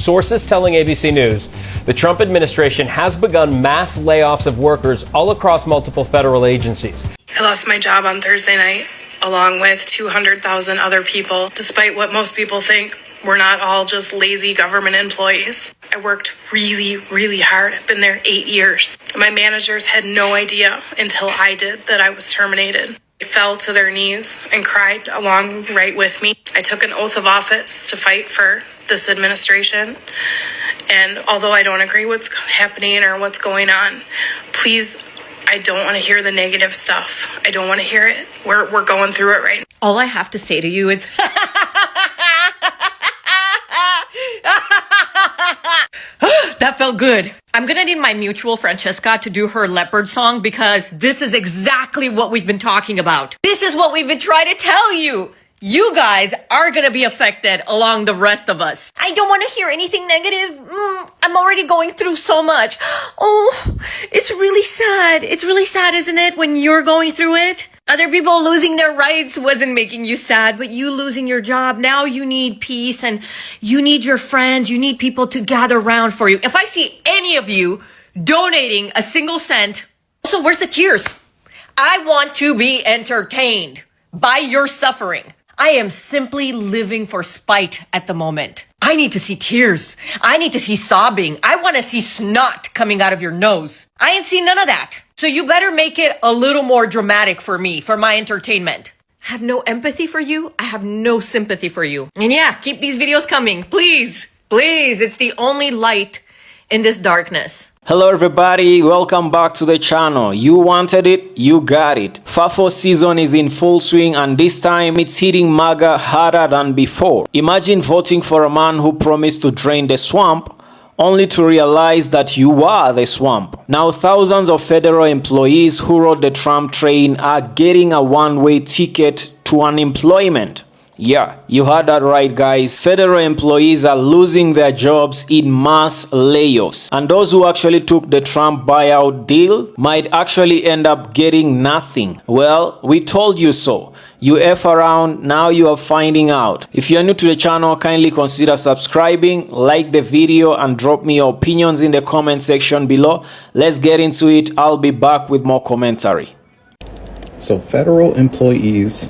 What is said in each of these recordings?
Sources telling ABC News the Trump administration has begun mass layoffs of workers all across multiple federal agencies. I lost my job on Thursday night, along with 200,000 other people. Despite what most people think, we're not all just lazy government employees. I worked really, really hard. I've been there 8 years. My managers had no idea until I did that I was terminated. They fell to their knees and cried along right with me. I took an oath of office to fight for this administration. And although I don't agree what's happening or what's going on, please, I don't want to hear the negative stuff. I don't want to hear it. We're going through it right now. All I have to say to you is that felt good. I'm gonna need my mutual Francesca to do her leopard song because this is exactly what we've been talking about. This is what we've been trying to tell you. You guys are gonna be affected along the rest of us. I don't want to hear anything negative. I'm already going through so much. Oh, it's really sad. It's really sad, isn't it, when you're going through it? Other people losing their rights wasn't making you sad, but you losing your job, now you need peace and you need your friends, you need people to gather around for you. If I see any of you donating a single cent, also, where's the tears? I want to be entertained by your suffering. I am simply living for spite at the moment. I need to see tears. I need to see sobbing. I want to see snot coming out of your nose. I ain't seen none of that. So you better make it a little more dramatic for me, for my entertainment. I have no empathy for you. I have no sympathy for you. And yeah, keep these videos coming. Please, please. It's the only light in this darkness. Hello everybody, welcome back to the channel. You wanted it, you got it. FAFO season is in full swing and this time it's hitting MAGA harder than before. Imagine voting for a man who promised to drain the swamp only to realize that you are the swamp. Now thousands of federal employees who rode the Trump train are getting a one-way ticket to unemployment. Yeah, you heard that right, guys. Federal employees are losing their jobs in mass layoffs. And those who actually took the Trump buyout deal might actually end up getting nothing. Well, we told you so. You F around, now you are finding out. If you're new to the channel, kindly consider subscribing, like the video, and drop me your opinions in the comment section below. Let's get into it. I'll be back with more commentary. So federal employees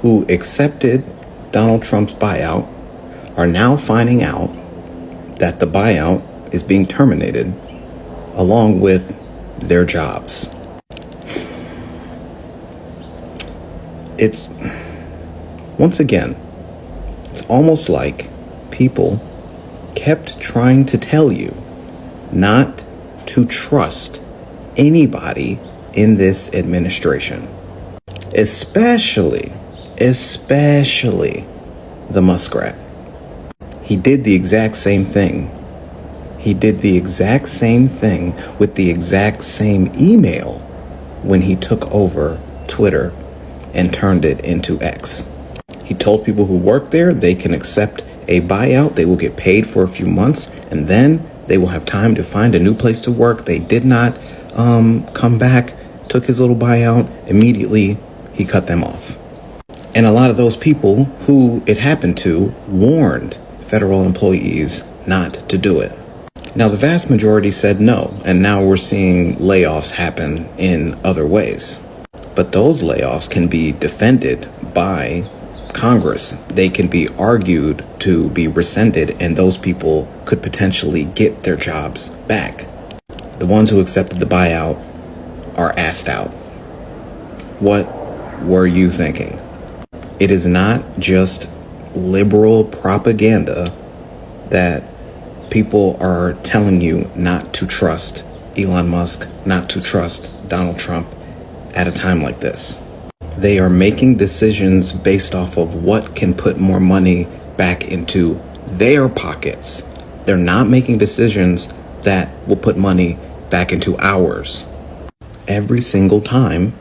who accepted Donald Trump's buyout are now finding out that the buyout is being terminated along with their jobs. It's, once again, it's almost like people kept trying to tell you not to trust anybody in this administration, especially the muskrat. He did the exact same thing. He did the exact same thing with the exact same email when he took over Twitter and turned it into X. He told people who work there they can accept a buyout, they will get paid for a few months, and then they will have time to find a new place to work. They did not come back, took his little buyout, immediately he cut them off. And a lot of those people who it happened to warned federal employees not to do it. Now, the vast majority said no, and now we're seeing layoffs happen in other ways. But those layoffs can be defended by Congress. They can be argued to be rescinded, and those people could potentially get their jobs back. The ones who accepted the buyout are asked out. What were you thinking? It is not just liberal propaganda that people are telling you not to trust Elon Musk, not to trust Donald Trump at a time like this. They are making decisions based off of what can put more money back into their pockets. They're not making decisions that will put money back into ours. Every single time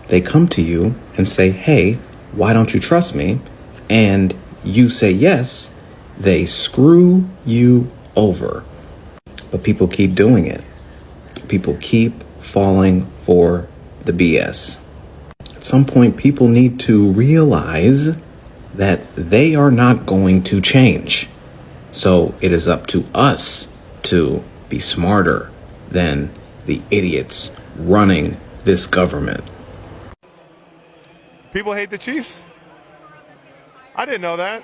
they come to you and say, hey, why don't you trust me? And you say yes, they screw you over. But people keep doing it. People keep falling for the BS. At some point, people need to realize that they are not going to change. So it is up to us to be smarter than the idiots running this government. People hate the Chiefs? I didn't know that.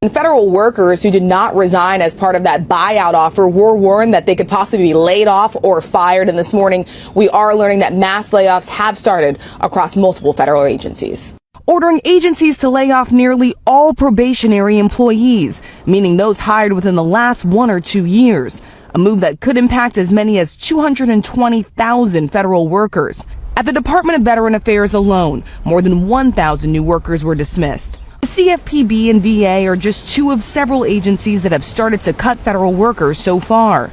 And federal workers who did not resign as part of that buyout offer were warned that they could possibly be laid off or fired. And this morning, we are learning that mass layoffs have started across multiple federal agencies, ordering agencies to lay off nearly all probationary employees, meaning those hired within the last 1 or 2 years, a move that could impact as many as 220,000 federal workers. At the Department of Veteran Affairs alone, more than 1,000 new workers were dismissed. The CFPB and VA are just two of several agencies that have started to cut federal workers so far.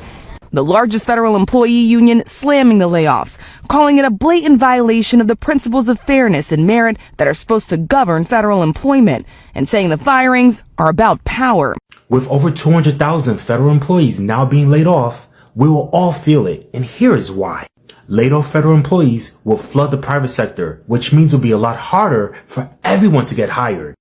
The largest federal employee union slamming the layoffs, calling it a blatant violation of the principles of fairness and merit that are supposed to govern federal employment, and saying the firings are about power. With over 200,000 federal employees now being laid off, we will all feel it, and here is why. Laid off federal employees will flood the private sector, which means it'll be a lot harder for everyone to get hired.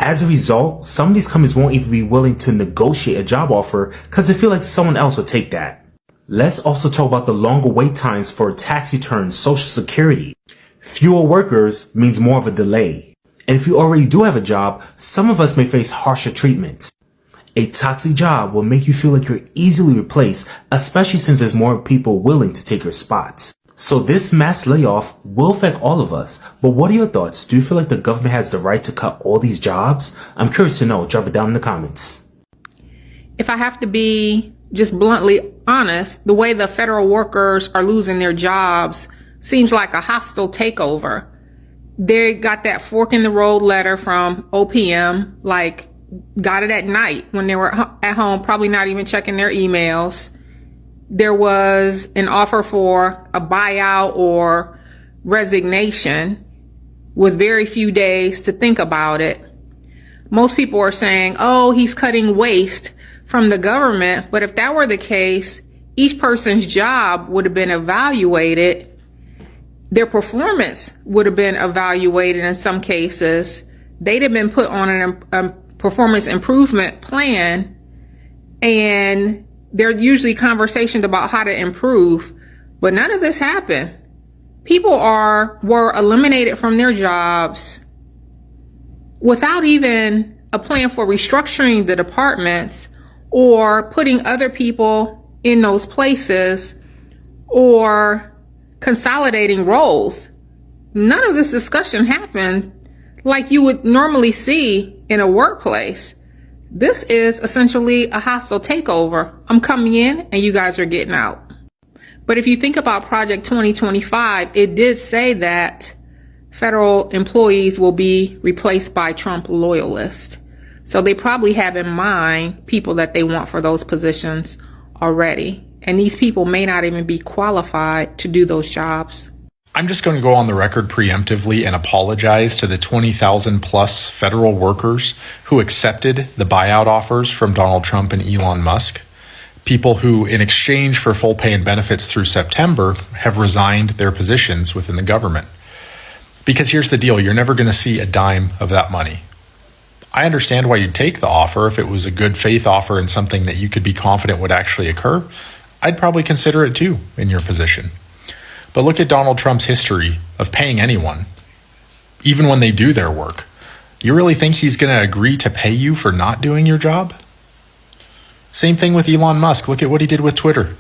As a result, some of these companies won't even be willing to negotiate a job offer because they feel like someone else will take that. Let's also talk about the longer wait times for tax returns, Social Security. Fewer workers means more of a delay. And if you already do have a job, some of us may face harsher treatments. A toxic job will make you feel like you're easily replaced, especially since there's more people willing to take your spots. So this mass layoff will affect all of us. But what are your thoughts? Do you feel like the government has the right to cut all these jobs? I'm curious to know. Drop it down in the comments. If I have to be just bluntly honest, the way the federal workers are losing their jobs seems like a hostile takeover. They got that fork in the road letter from OPM, like got it at night when they were at home, probably not even checking their emails. There was an offer for a buyout or resignation with very few days to think about it. Most people are saying, oh, he's cutting waste from the government. But if that were the case, each person's job would have been evaluated. Their performance would have been evaluated in some cases. They'd have been put on a performance improvement plan, and there are usually conversations about how to improve, but none of this happened. People were eliminated from their jobs without even a plan for restructuring the departments or putting other people in those places or consolidating roles. None of this discussion happened like you would normally see in a workplace. This is essentially a hostile takeover. I'm coming in and you guys are getting out. But if you think about Project 2025, it did say that federal employees will be replaced by Trump loyalists. So they probably have in mind people that they want for those positions already. And these people may not even be qualified to do those jobs. I'm just going to go on the record preemptively and apologize to the 20,000 plus federal workers who accepted the buyout offers from Donald Trump and Elon Musk. People who, in exchange for full pay and benefits through September, have resigned their positions within the government. Because here's the deal, you're never going to see a dime of that money. I understand why you'd take the offer if it was a good faith offer and something that you could be confident would actually occur. I'd probably consider it too in your position. But look at Donald Trump's history of paying anyone, even when they do their work. You really think he's going to agree to pay you for not doing your job? Same thing with Elon Musk. Look at what he did with Twitter.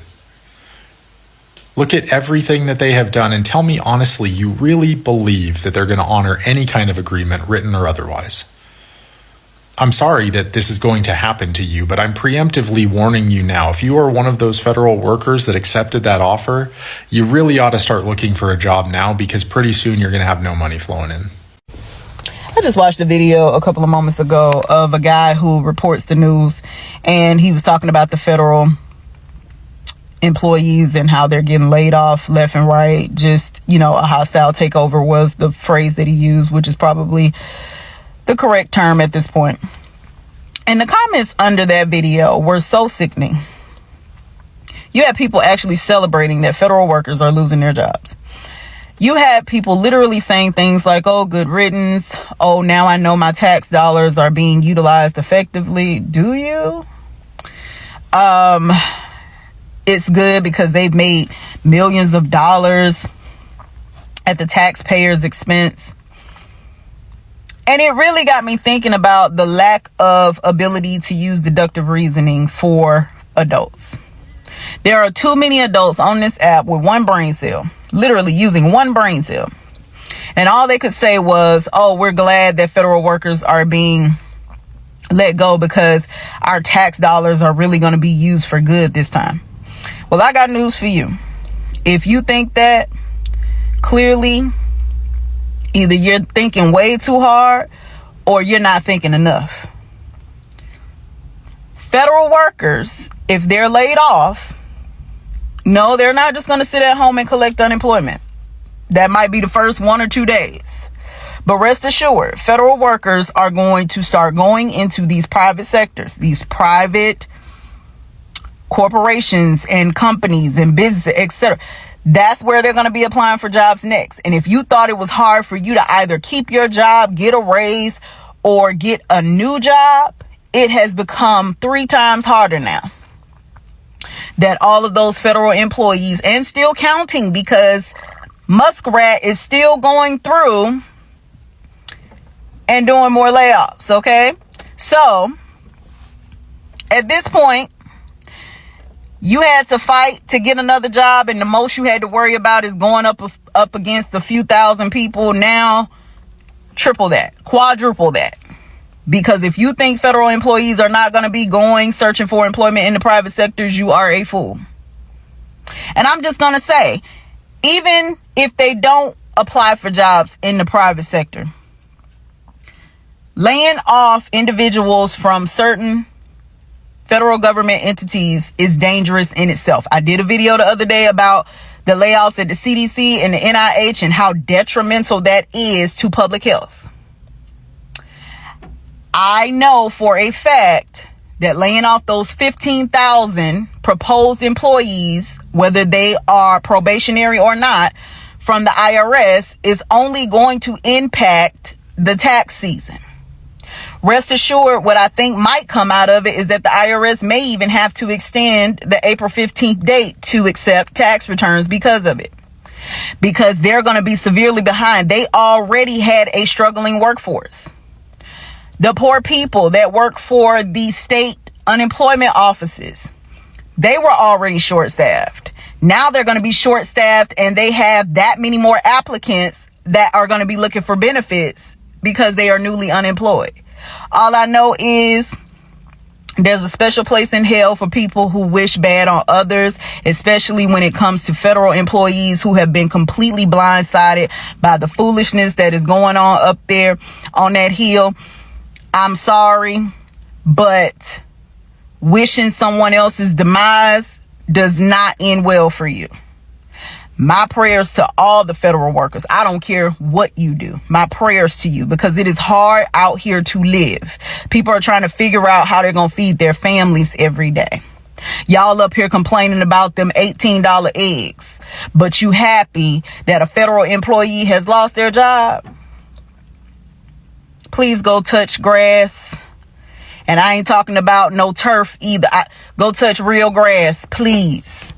Look at everything that they have done and tell me honestly, you really believe that they're going to honor any kind of agreement, written or otherwise. I'm sorry that this is going to happen to you, but I'm preemptively warning you now. If you are one of those federal workers that accepted that offer, you really ought to start looking for a job now, because pretty soon you're going to have no money flowing in. I just watched a video a couple of moments ago of a guy who reports the news, and he was talking about the federal employees and how they're getting laid off left and right. Just, a hostile takeover was the phrase that he used, which is probably the correct term at this point. And the comments under that video were so sickening. You had people actually celebrating that federal workers are losing their jobs. You had people literally saying things like, oh, good riddance. Oh, now I know my tax dollars are being utilized effectively. Do you? It's good because they've made millions of dollars at the taxpayer's expense. And it really got me thinking about the lack of ability to use deductive reasoning for adults. There are too many adults on this app with one brain cell, literally using one brain cell. And all they could say was, oh, we're glad that federal workers are being let go because our tax dollars are really going to be used for good this time. Well, I got news for you. If you think that, clearly, either you're thinking way too hard or you're not thinking enough. Federal workers, if they're laid off, no, they're not just going to sit at home and collect unemployment. That might be the first 1 or 2 days. But rest assured, federal workers are going to start going into these private sectors, these private corporations and companies and businesses, etc. That's where they're going to be applying for jobs next. And if you thought it was hard for you to either keep your job, get a raise, or get a new job, it has become 3 times harder now. That all of those federal employees, and still counting because Muskrat is still going through and doing more layoffs, okay? So, at this point, you had to fight to get another job, and the most you had to worry about is going up against a few thousand people. Now, triple that, quadruple that. Because if you think federal employees are not going to be going searching for employment in the private sectors, you are a fool. And I'm just going to say, even if they don't apply for jobs in the private sector, laying off individuals from certain federal government entities is dangerous in itself. I did a video the other day about the layoffs at the CDC and the NIH and how detrimental that is to public health. I know for a fact that laying off those 15,000 proposed employees, whether they are probationary or not, from the IRS is only going to impact the tax season. Rest assured, what I think might come out of it is that the IRS may even have to extend the April 15th date to accept tax returns because of it. Because they're going to be severely behind. They already had a struggling workforce. The poor people that work for the state unemployment offices, they were already short-staffed. Now they're going to be short-staffed, and they have that many more applicants that are going to be looking for benefits because they are newly unemployed. All I know is there's a special place in hell for people who wish bad on others, especially when it comes to federal employees who have been completely blindsided by the foolishness that is going on up there on that hill. I'm sorry, but wishing someone else's demise does not end well for you. My prayers to all the federal workers. I don't care what you do. My prayers to you, because it is hard out here to live. People are trying to figure out how they're going to feed their families every day. Y'all up here complaining about them $18 eggs, but you happy that a federal employee has lost their job? Please go touch grass. And I ain't talking about no turf either. Go touch real grass, please.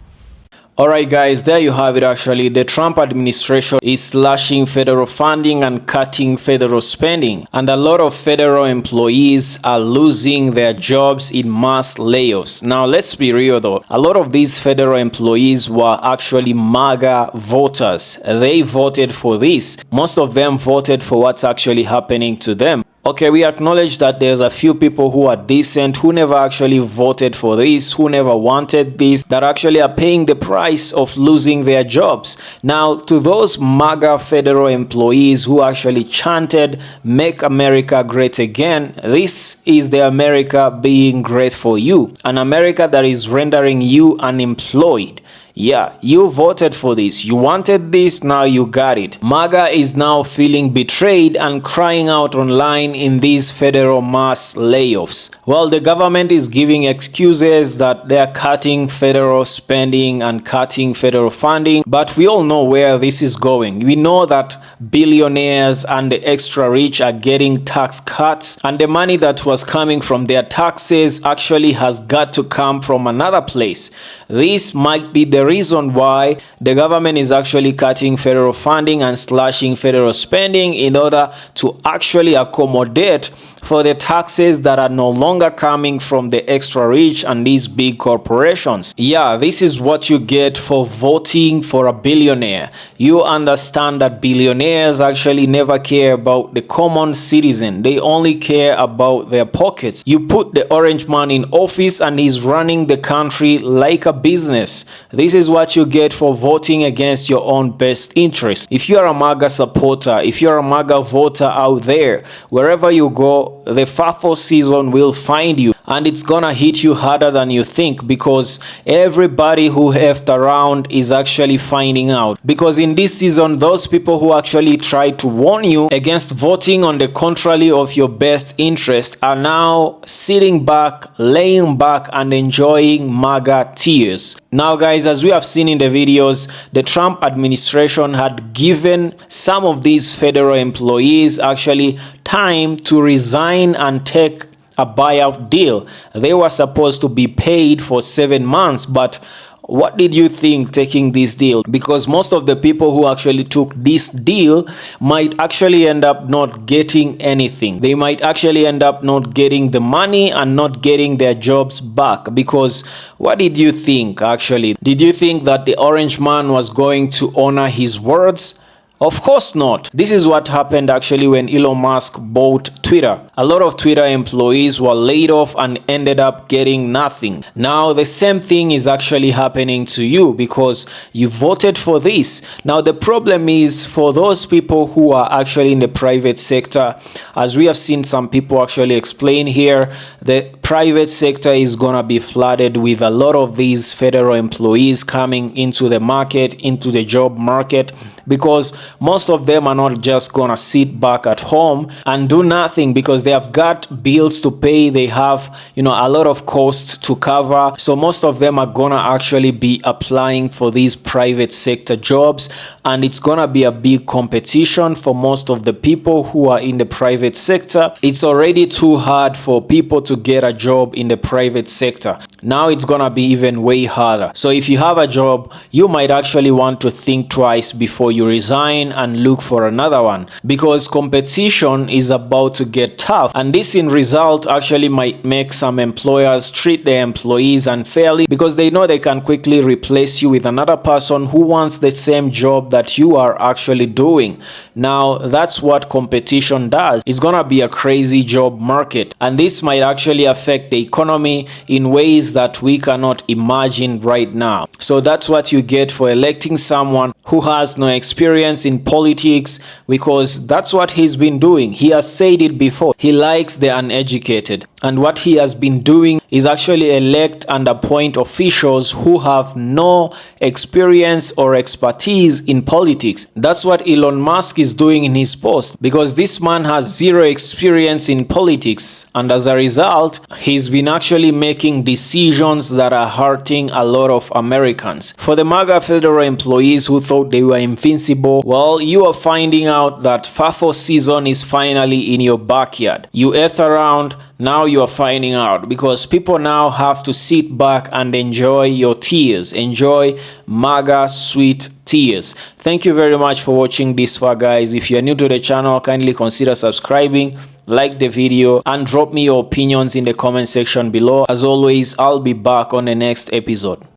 Alright guys, there you have it actually. The Trump administration is slashing federal funding and cutting federal spending. And a lot of federal employees are losing their jobs in mass layoffs. Now let's be real though. A lot of these federal employees were actually MAGA voters. They voted for this. Most of them voted for what's actually happening to them. Okay, we acknowledge that there's a few people who are decent, who never actually voted for this, who never wanted this, that actually are paying the price of losing their jobs. Now, to those MAGA federal employees who actually chanted, "Make America Great Again," this is the America being great for you. An America that is rendering you unemployed. Yeah, you voted for this. You wanted this, now you got it. MAGA is now feeling betrayed and crying out online in these federal mass layoffs. Well, the government is giving excuses that they are cutting federal spending and cutting federal funding, but we all know where this is going. We know that billionaires and the extra rich are getting tax cuts, and the money that was coming from their taxes actually has got to come from another place. This might be the reason why the government is actually cutting federal funding and slashing federal spending in order to actually accommodate for the taxes that are no longer coming from the extra rich and these big corporations. Yeah, this is what you get for voting for a billionaire. You understand that billionaires actually never care about the common citizen. They only care about their pockets. You put the orange man in office and he's running the country like a business. This is what you get for voting against your own best interest. If you are a MAGA supporter, if you're a MAGA voter out there, wherever you go, the FAFO season will find you, and it's gonna hit you harder than you think, because everybody who left around is actually finding out. Because in this season, those people who actually tried to warn you against voting on the contrary of your best interest are now sitting back, laying back, and enjoying MAGA tears. Now guys, as we have seen in the videos, the Trump administration had given some of these federal employees actually time to resign and take a buyout deal. They were supposed to be paid for 7 months, but what did you think taking this deal? Because most of the people who actually took this deal might actually end up not getting anything. They might actually end up not getting the money and not getting their jobs back. Because what did you think actually? Did you think that the orange man was going to honor his words? Of course not. This is what happened actually when Elon Musk bought Twitter. A lot of Twitter employees were laid off and ended up getting nothing. Now the same thing is actually happening to you because you voted for this. Now the problem is for those people who are actually in the private sector, as we have seen some people actually explain here, the private sector is gonna be flooded with a lot of these federal employees coming into the market, into the job market, because most of them are not just gonna sit back at home and do nothing, because they have got bills to pay, they have, you know, a lot of costs to cover. So most of them are gonna actually be applying for these private sector jobs, and it's gonna be a big competition for most of the people who are in the private sector. It's already too hard for people to get a job in the private sector. Now it's gonna be even way harder. So if you have a job, you might actually want to think twice before you resign and look for another one, because competition is about to get tough, and this in result actually might make some employers treat their employees unfairly, because they know they can quickly replace you with another person who wants the same job that you are actually doing. Now that's what competition does. It's gonna be a crazy job market, and this might actually affect the economy in ways that we cannot imagine right now. So that's what you get for electing someone who has no experience in politics, because that's what he's been doing. He has said it before. He likes the uneducated. And what he has been doing is actually elect and appoint officials who have no experience or expertise in politics. That's what Elon Musk is doing in his post, because this man has zero experience in politics, and as a result, he's been actually making decisions that are hurting a lot of Americans. For the MAGA federal employees who thought they were invincible, well, you are finding out that FAFO season is finally in your backyard. You earth around, now you are finding out, because people now have to sit back and enjoy your tears. Enjoy MAGA sweet tears. Thank you very much for watching this far, guys. If you are new to the channel, kindly consider subscribing, like the video, and drop me your opinions in the comment section below. As always, I'll be back on the next episode.